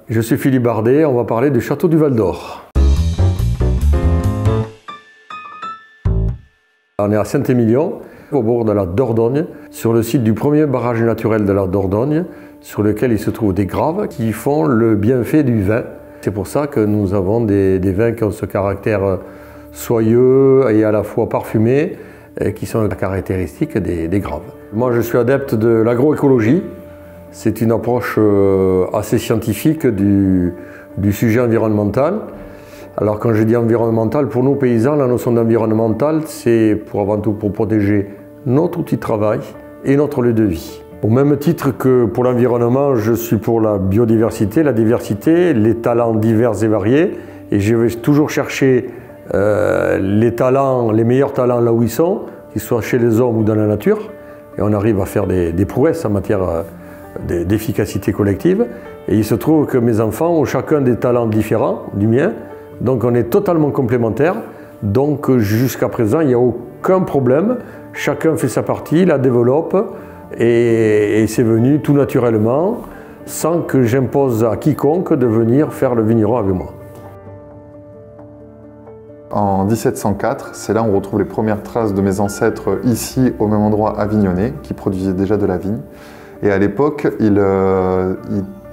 Je suis Philippe Bardet, on va parler du château du Val d'Or. On est à Saint-Émilion, au bord de la Dordogne, sur le site du premier barrage naturel de la Dordogne, sur lequel il se trouve des graves qui font le bienfait du vin. C'est pour ça que nous avons des vins qui ont ce caractère soyeux et à la fois parfumé, qui sont la caractéristique des graves. Moi, je suis adepte de l'agroécologie. C'est une approche assez scientifique du sujet environnemental. Alors quand je dis environnemental, pour nous paysans, la notion d'environnemental, c'est avant tout pour protéger notre outil de travail et notre lieu de vie. Au même titre que pour l'environnement, je suis pour la biodiversité, la diversité, les talents divers et variés. Et je vais toujours chercher les meilleurs talents là où ils sont, qu'ils soient chez les hommes ou dans la nature. Et on arrive à faire des prouesses en matière d'efficacité collective. Et il se trouve que mes enfants ont chacun des talents différents du mien. Donc on est totalement complémentaires. Donc jusqu'à présent, il n'y a aucun problème. Chacun fait sa partie, la développe. Et c'est venu tout naturellement, sans que j'impose à quiconque de venir faire le vigneron avec moi. En 1704, c'est là où on retrouve les premières traces de mes ancêtres ici, au même endroit avignonnais, qui produisaient déjà de la vigne. Et à l'époque, ils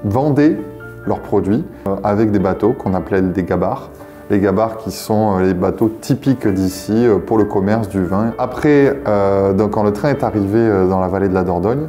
vendaient leurs produits avec des bateaux qu'on appelait des gabarres. Les gabarres qui sont les bateaux typiques d'ici pour le commerce du vin. Après, donc quand le train est arrivé dans la vallée de la Dordogne,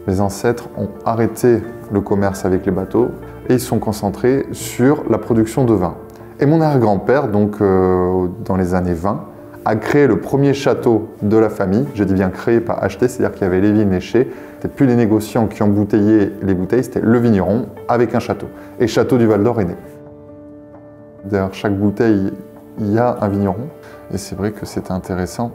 mes ancêtres ont arrêté le commerce avec les bateaux et ils se sont concentrés sur la production de vin. Et mon arrière-grand-père, donc dans les années 20, a créé le premier château de la famille. Je dis bien créé, pas acheté, c'est-à-dire qu'il y avait les vignes léchées. C'était plus les négociants qui embouteillaient les bouteilles, c'était le vigneron avec un château. Et Château du Val d'Or est né. Derrière chaque bouteille, il y a un vigneron. Et c'est vrai que c'était intéressant.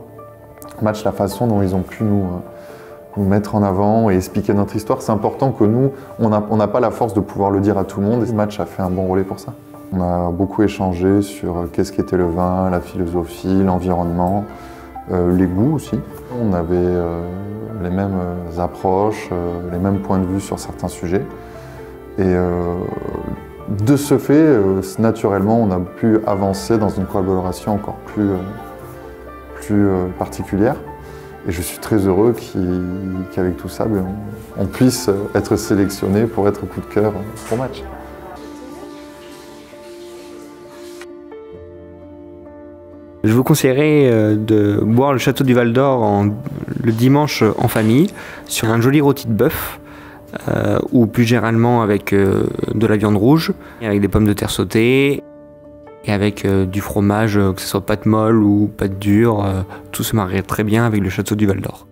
Match la façon dont ils ont pu nous mettre en avant et expliquer notre histoire. C'est important que nous, on n'a pas la force de pouvoir le dire à tout le monde. Et ce match a fait un bon relais pour ça. On a beaucoup échangé sur qu'est-ce qu'était le vin, la philosophie, l'environnement, les goûts aussi. On avait les mêmes approches, les mêmes points de vue sur certains sujets. Et de ce fait, naturellement, on a pu avancer dans une collaboration encore plus particulière. Et je suis très heureux qu'avec tout ça, on puisse être sélectionné pour être coup de cœur pour match. Je vous conseillerais de boire le château du Val d'Or le dimanche en famille, sur un joli rôti de bœuf, ou plus généralement avec de la viande rouge, avec des pommes de terre sautées, et avec du fromage, que ce soit pâte molle ou pâte dure, tout se marierait très bien avec le château du Val d'Or.